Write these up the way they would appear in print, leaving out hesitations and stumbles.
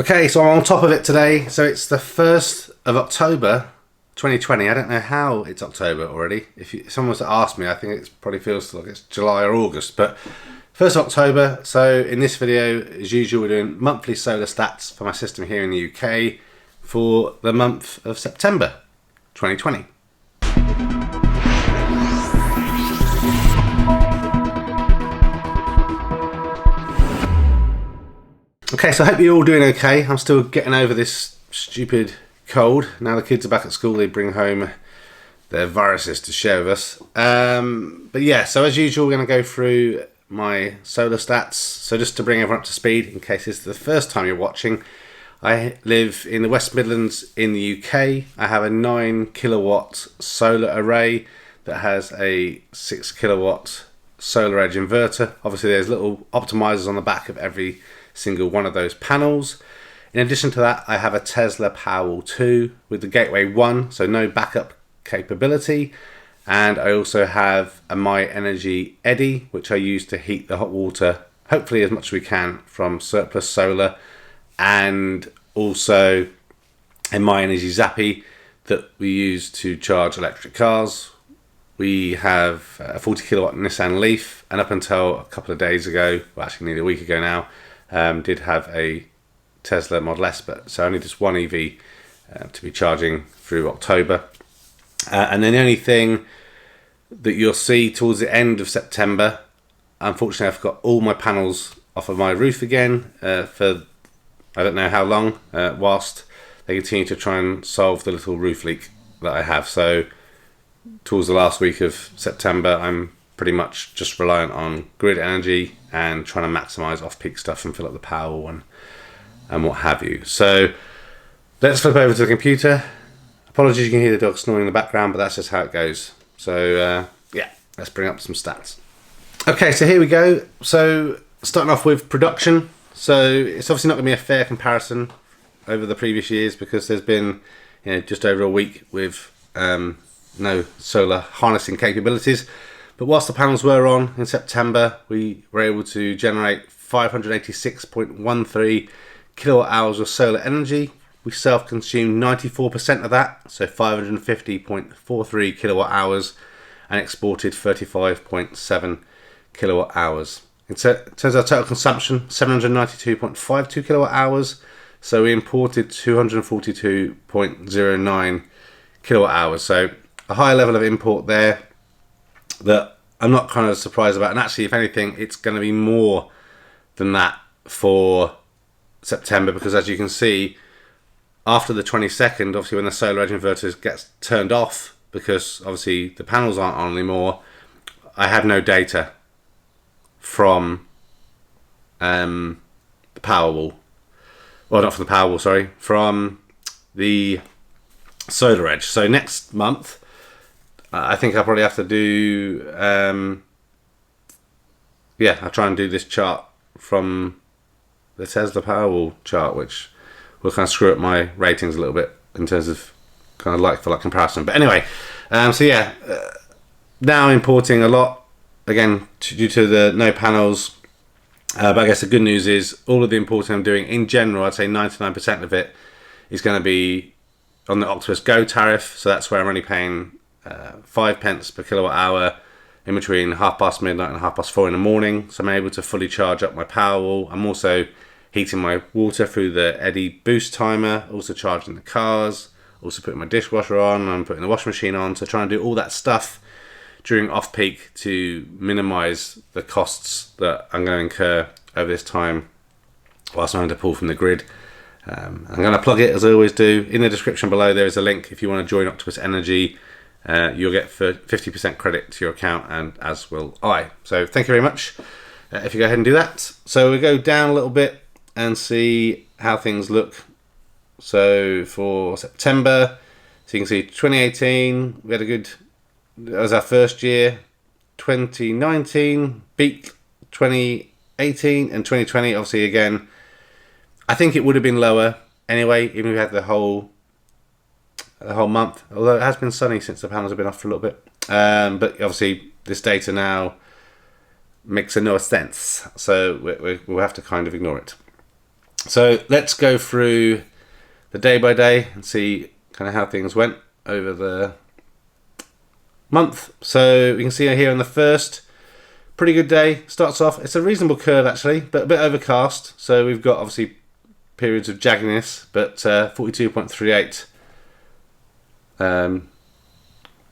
Okay, so I'm on top of it today. So it's the 1st of October 2020. I don't know how it's October already. If someone was to ask me, I think it probably feels like it's July or August. But 1st of October, so in this video, as usual, we're doing monthly solar stats for my system here in the UK for the month of September 2020. Okay, so I hope you're all doing okay. I'm still getting over this stupid cold. Now the kids are back at school, they bring home their viruses to share with us. But yeah, so as usual, we're going to go through my solar stats. So just to bring everyone up to speed, in case this is the first time you're watching, I live in the West Midlands in the UK. I have a 9 kilowatt solar array that has a 6 kilowatt Solaredge inverter. Obviously there's little optimizers on the back of every single one of those panels. In addition to that, I have a Tesla Powerwall 2 with the Gateway 1, so no backup capability. And I also have a My Energy Eddy, which I use to heat the hot water, hopefully as much as we can, from surplus solar. And also a My Energy Zappy that we use to charge electric cars. We have a 40 kilowatt Nissan Leaf, and up until a couple of days ago, well actually nearly a week ago now, did have a Tesla Model S, but so only just one EV to be charging through October. And then the only thing that you'll see towards the end of September, unfortunately I've got all my panels off of my roof again for I don't know how long, whilst they continue to try and solve the little roof leak that I have. So towards the last week of September, I'm pretty much just reliant on grid energy and trying to maximize off-peak stuff and fill up the power and what have you. So let's flip over to the computer. Apologies, you can hear the dog snoring in the background, but that's just how it goes. So yeah, let's bring up some stats. Okay, so here we go. So starting off with production. So it's obviously not going to be a fair comparison over the previous years because there's been just over a week with no solar harnessing capabilities. But whilst the panels were on in September, we were able to generate 586.13 kilowatt hours of solar energy. We self-consumed 94% of that, so 550.43 kilowatt hours, and exported 35.7 kilowatt hours. In terms of our total consumption, 792.52 kilowatt hours, so we imported 242.09 kilowatt hours. So a higher level of import there that I'm not kind of surprised about, and actually if anything it's going to be more than that for September, because as you can see, after the 22nd, obviously when the Solaredge inverter gets turned off because obviously the panels aren't on anymore, I have no data from the Powerwall, well not from the Powerwall, sorry, from the Solaredge. So next month I think I'll probably have to do, I'll try and do this chart from the Tesla Powerwall chart, which will kind of screw up my ratings a little bit in terms of kind of like for like comparison. But anyway, now importing a lot, again, due to the no panels. But I guess the good news is all of the importing I'm doing in general, I'd say 99% of it is going to be on the Octopus Go tariff. So that's where I'm only paying 5 pence per kilowatt hour in between 4:30 midnight and 4:30 in the morning. So I'm able to fully charge up my Powerwall. I'm also heating my water through the Eddy boost timer, also charging the cars, also putting my dishwasher on, I'm putting the washing machine on. So trying to do all that stuff during off-peak to minimize the costs that I'm going to incur over this time whilst I'm having to pull from the grid. I'm going to plug it as I always do. In the description below there is a link if you want to join Octopus Energy. You'll get 50% credit to your account, and as will I. So thank you very much if you go ahead and do that. So we go down a little bit and see how things look. So for September, so you can see 2018 we had a good, that was our first year. 2019 beat 2018, and 2020 obviously again I think it would have been lower anyway, even if we had the whole month, although it has been sunny since the panels have been off for a little bit. But obviously this data now makes no sense, so we'll have to kind of ignore it. So let's go through the day by day and see kind of how things went over the month. So we can see here on the first, pretty good day. Starts off, it's a reasonable curve actually, but a bit overcast. So we've got obviously periods of jagginess, but 42.38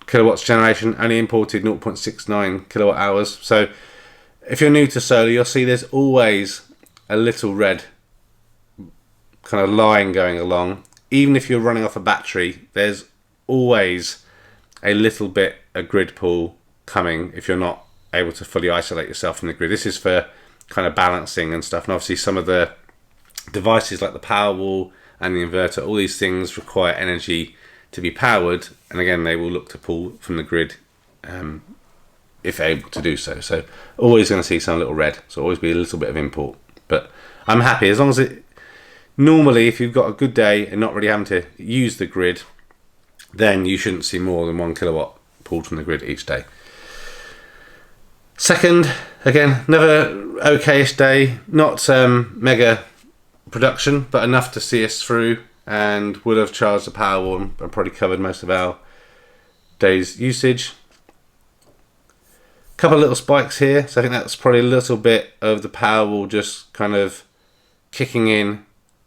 kilowatts generation, only imported 0.69 kilowatt hours. So if you're new to solar, you'll see there's always a little red kind of line going along. Even if you're running off a battery, there's always a little bit of grid pull coming if you're not able to fully isolate yourself from the grid. This is for kind of balancing and stuff. And obviously some of the devices like the Powerwall and the inverter, all these things require energy to be powered, and again they will look to pull from the grid if able to do so. So always going to see some little red, so always be a little bit of import. But I'm happy as long as it, normally if you've got a good day and not really having to use the grid, then you shouldn't see more than 1 kilowatt pulled from the grid each day. Second, again, another okayish day, not mega production, but enough to see us through, and would have charged the Powerwall and probably covered most of our day's usage. Couple of little spikes here, so I think that's probably a little bit of the Powerwall just kind of kicking in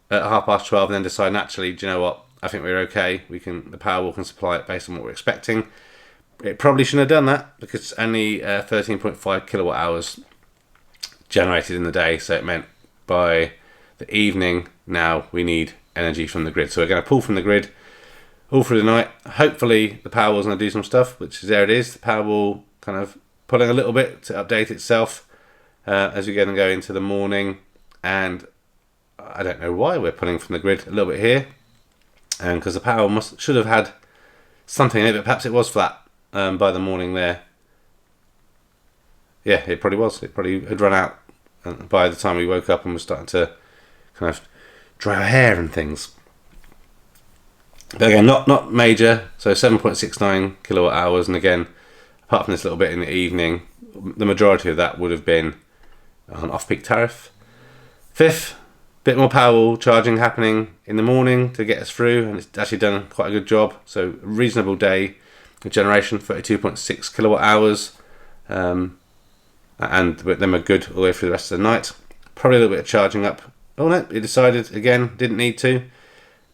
at 12:30 and then deciding, actually, do you know what, I think we're okay, the Powerwall can supply it based on what we're expecting. It probably shouldn't have done that because it's only 13.5 kilowatt hours generated in the day, so it meant by the evening now we need energy from the grid. So we're going to pull from the grid all through the night. Hopefully the Powerwall's going to do some stuff, which is, there it is, the Powerwall kind of pulling a little bit to update itself as we're going to go into the morning. And I don't know why we're pulling from the grid a little bit here, because the Powerwall should have had something in it, but perhaps it was flat by the morning there. Yeah, it probably was. It probably had run out by the time we woke up and was starting to kind of dry our hair and things. But again, not major. So 7.69 kilowatt hours, and again, apart from this little bit in the evening, the majority of that would have been on off-peak tariff. Fifth, bit more Powerwall charging happening in the morning to get us through, and it's actually done quite a good job. So a reasonable day of generation, 32.6 kilowatt hours, and then we're good all the way through the rest of the night. Probably a little bit of charging up. Oh no, it decided again, didn't need to.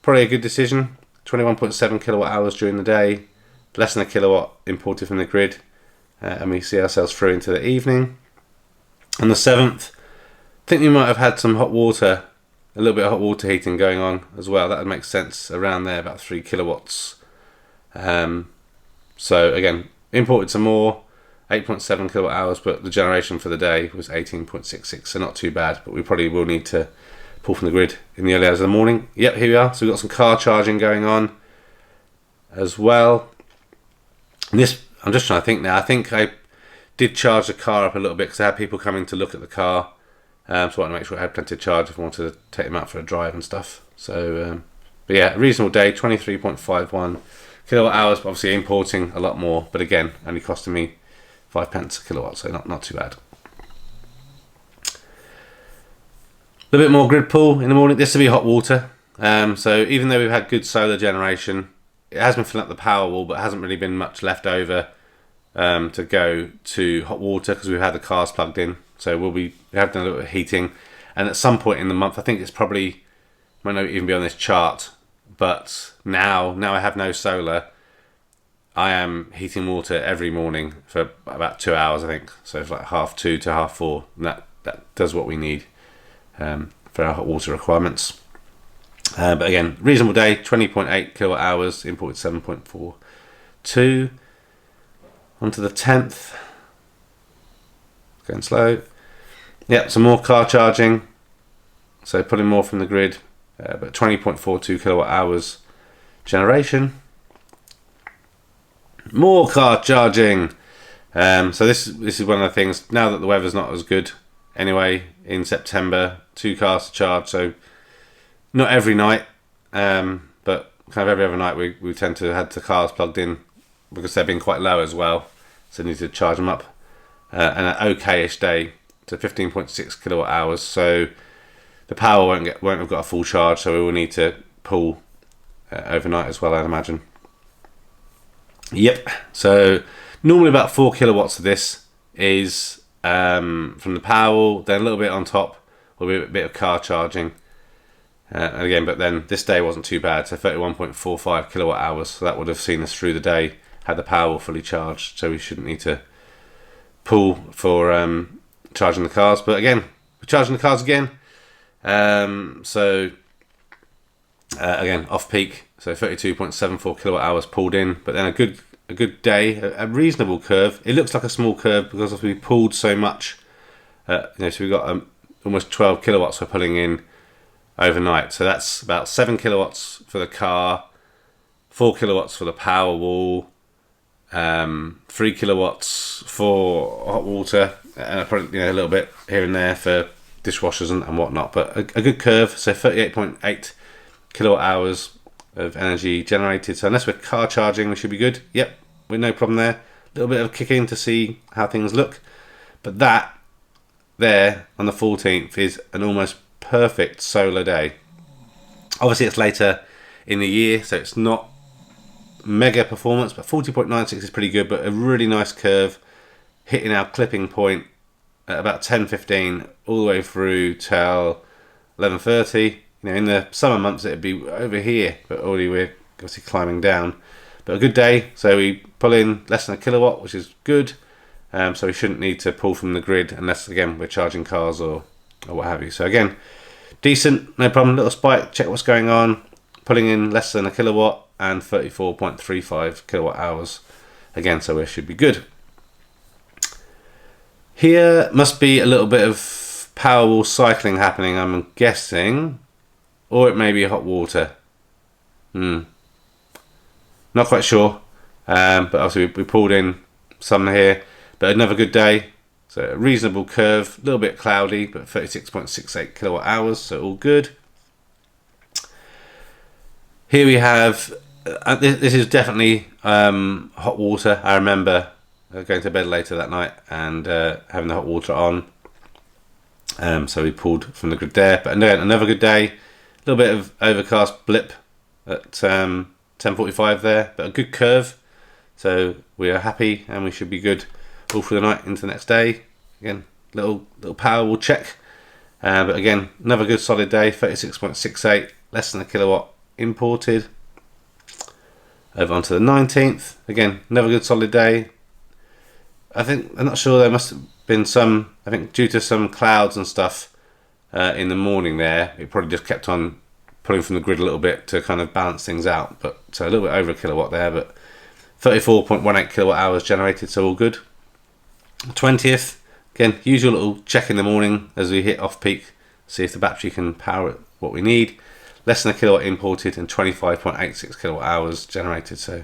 Probably a good decision. 21.7 kilowatt hours during the day, less than a kilowatt imported from the grid, and we see ourselves through into the evening. On the 7th, I think we might have had some hot water, a little bit of hot water heating going on as well. That would make sense around there, about 3 kilowatts. So again, imported some more, 8.7 kilowatt hours, but the generation for the day was 18.66, so not too bad. But we probably will need to pull from the grid in the early hours of the morning. Yep, here we are. So we've got some car charging going on as well. And this, I'm just trying to think now. I think I did charge the car up a little bit because I had people coming to look at the car. So I wanted to make sure I had plenty of charge if I wanted to take them out for a drive and stuff. So, but yeah, a reasonable day, 23.51 kilowatt hours. Obviously importing a lot more, but again, only costing me 5 pence a kilowatt, so not too bad. A little bit more grid pull in the morning. This will be hot water. So even though we've had good solar generation, it has been filling up the Powerwall, but hasn't really been much left over to go to hot water because we've had the cars plugged in. So we have done a little bit of heating, and at some point in the month, I think it's probably, might not even be on this chart, but now I have no solar. I am heating water every morning for about 2 hours, I think. So it's like 2:30 to 4:30, and that does what we need for our hot water requirements. But again, reasonable day, 20.8 kilowatt hours, imported 7.42. On to the 10th. Going slow. Yep, some more car charging. So pulling more from the grid, but 20.42 kilowatt hours generation. More car charging. So this is one of the things, now that the weather's not as good anyway in September, 2 cars to charge. So not every night, but kind of every other night we tend to have the cars plugged in because they've been quite low as well. So need to charge them up. And an okayish day to 15.6 kilowatt hours. So the power won't have got a full charge, so we will need to pull overnight as well, I'd imagine. Yep. So normally about 4 kilowatts of this is from the Powerwall, then a little bit on top will be a bit of car charging. And again, but then this day wasn't too bad, so 31.45 kilowatt hours. So that would have seen us through the day, had the Powerwall fully charged, so we shouldn't need to pull for charging the cars. But again, we're charging the cars again. Again, off peak, so 32.74 kilowatt hours pulled in, but then a good day, a reasonable curve. It looks like a small curve because we pulled so much. So we got almost 12 kilowatts we're pulling in overnight. So that's about 7 kilowatts for the car, 4 kilowatts for the Powerwall, 3 kilowatts for hot water, and probably a little bit here and there for dishwashers and whatnot. But a good curve. So 38.8 kilowatt hours of energy generated. So unless we're car charging, we should be good. Yep, with no problem there. A little bit of a kick in to see how things look. But that there on the 14th is an almost perfect solar day. Obviously it's later in the year, so it's not mega performance, but 40.96 is pretty good, but a really nice curve hitting our clipping point at about 10:15 all the way through till 11:30. In the summer months it'd be over here, but already we're obviously climbing down. But a good day, so we pull in less than a kilowatt, which is good. So we shouldn't need to pull from the grid unless, again, we're charging cars or what have you. So again, decent, no problem. Little spike, check what's going on. Pulling in less than a kilowatt and 34.35 kilowatt hours. Again, so we should be good. Here must be a little bit of Powerwall cycling happening, I'm guessing. Or it may be hot water. Not quite sure. But obviously we pulled in some here. But another good day. So a reasonable curve. A little bit cloudy, but 36.68 kilowatt hours. So all good. Here we have... this is definitely hot water. I remember going to bed later that night and having the hot water on. So we pulled from the grid there. But another good day. A little bit of overcast blip at 10:45 there, but a good curve. So we are happy and we should be good all through the night into the next day. Again, little Powerwall check. But again, another good solid day, 36.68, less than a kilowatt imported. Over onto the 19th. Again, another good solid day. I'm not sure, there must have been some, I think due to some clouds and stuff in the morning there, it probably just kept on pulling from the grid a little bit to kind of balance things out. But so a little bit over a kilowatt there, but 34.18 kilowatt hours generated, so all good. 20th, again, usual little check in the morning as we hit off peak, see if the battery can power what we need. Less than a kilowatt imported and 25.86 kilowatt hours generated, so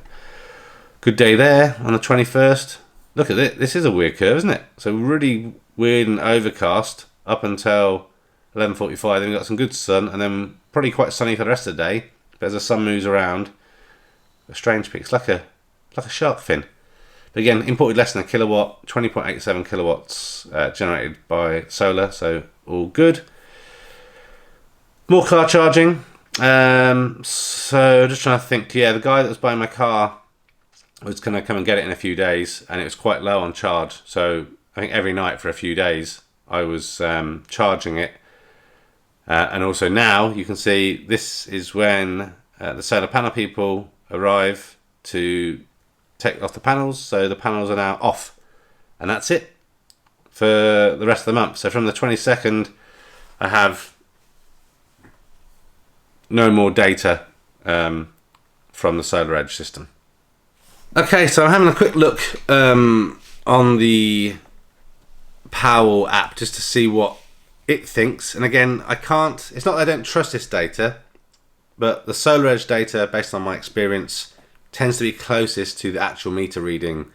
good day there. On the 21st, look at it, this is a weird curve, isn't it? So really weird and overcast up until 11:45, then we've got some good sun, and then probably quite sunny for the rest of the day. But as the sun moves around, a strange peak. It's like a shark fin. But again, imported less than a kilowatt, 20.87 kilowatts generated by solar, so all good. More car charging. So just trying to think. Yeah, the guy that was buying my car was going to come and get it in a few days, and it was quite low on charge. So I think every night for a few days I was charging it. And also now you can see this is when the solar panel people arrive to take off the panels. So the panels are now off, and that's it for the rest of the month. So from the 22nd, I have no more data from the Solaredge system. Okay, so I'm having a quick look on the Powerwall app just to see what it thinks. And again, it's not that I don't trust this data, but the Solaredge data, based on my experience, tends to be closest to the actual meter reading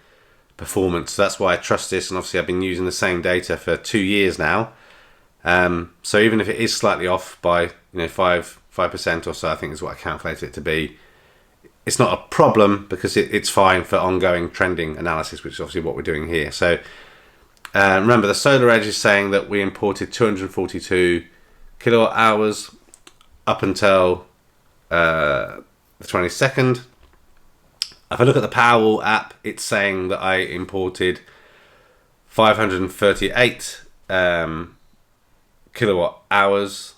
performance. So that's why I trust this, and obviously I've been using the same data for 2 years now. So even if it is slightly off by 5% or so, I think is what I calculated it to be, it's not a problem because it's fine for ongoing trending analysis, which is obviously what we're doing here. So remember, the Solaredge is saying that we imported 242 kilowatt hours up until the 22nd. If I look at the Powerwall app, it's saying that I imported 538 kilowatt hours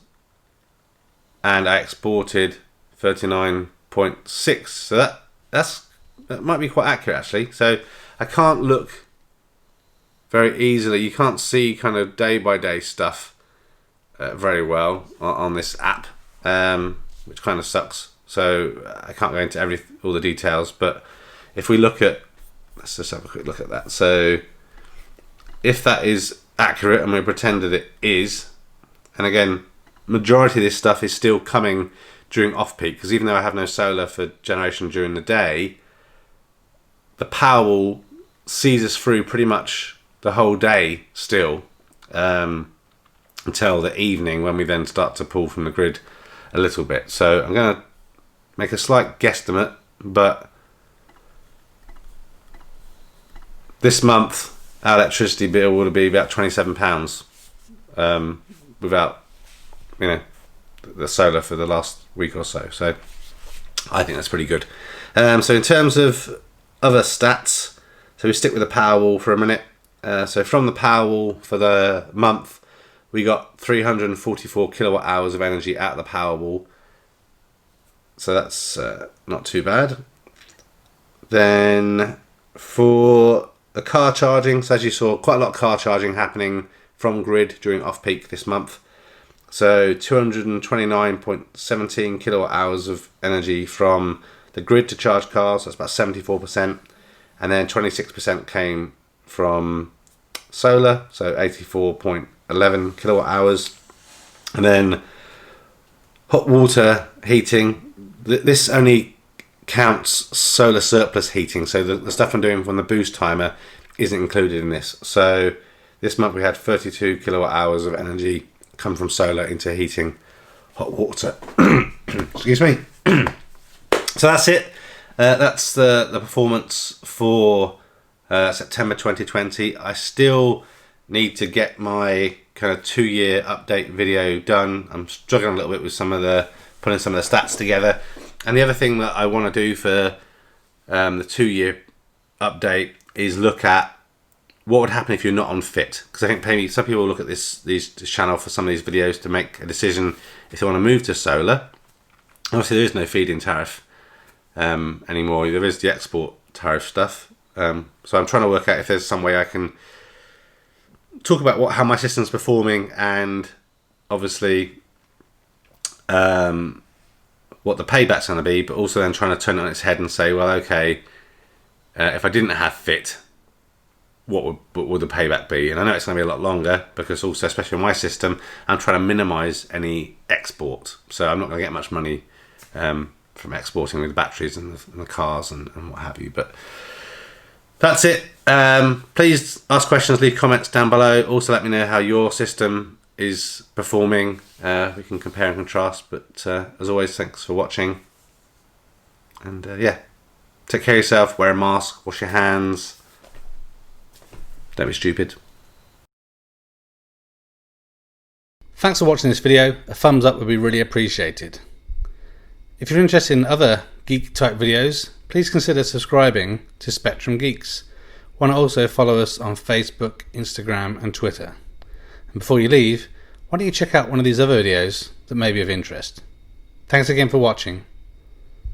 and I exported 39.6. So that might be quite accurate actually. So I can't look very easily. You can't see kind of day by day stuff very well on this app, which kind of sucks. So I can't go into all the details, but if we look at, let's just have a quick look at that. So if that is accurate, and we pretend that it is, and again, majority of this stuff is still coming during off-peak, because even though I have no solar for generation during the day, the Powerwall sees us through pretty much the whole day still, until the evening, when we then start to pull from the grid a little bit. So I'm going to make a slight guesstimate, but this month our electricity bill would be about £27 without, you know, the solar for the last week or so. So I think that's pretty good. So in terms of other stats, so we stick with the Powerwall for a minute. So from the Powerwall for the month, we got 344 kilowatt hours of energy out of the Powerwall. So that's not too bad. Then for the car charging, so as you saw, quite a lot of car charging happening from grid during off-peak this month. So 229.17 kilowatt hours of energy from the grid to charge cars, that's about 74%. And then 26% came from solar, so 84.11 kilowatt hours. And then hot water heating, this only counts solar surplus heating, so the stuff I'm doing from the boost timer isn't included in this. So this month we had 32 kilowatt hours of energy come from solar into heating hot water. Excuse me. So that's it. That's the performance for September 2020. I still need to get my kind of 2-year update video done. I'm struggling a little bit with putting some of the stats together. And the other thing that I want to do for the 2-year update is look at what would happen if you're not on fit. Because I think maybe some people look at this channel for some of these videos to make a decision if they want to move to solar. Obviously there is no feed-in tariff anymore. There is the export tariff stuff. So I'm trying to work out if there's some way I can talk about how my system's performing, and obviously what the payback's going to be, but also then trying to turn it on its head and say, well, okay, if I didn't have fit, what would the payback be? And I know it's going to be a lot longer, because also, especially on my system, I'm trying to minimize any export. So I'm not going to get much money from exporting with the batteries and the cars and what have you. But that's it. Please ask questions, leave comments down below. Also let me know how your system is performing. We can compare and contrast, but as always, thanks for watching, and yeah, take care of yourself, wear a mask, wash your hands, don't be stupid. Thanks for watching this video. A thumbs up would be really appreciated. If you're interested in other geek type videos, please consider subscribing to Spectrum Geeks. Why not also follow us on Facebook, Instagram and Twitter. And before you leave, why don't you check out one of these other videos that may be of interest. Thanks again for watching.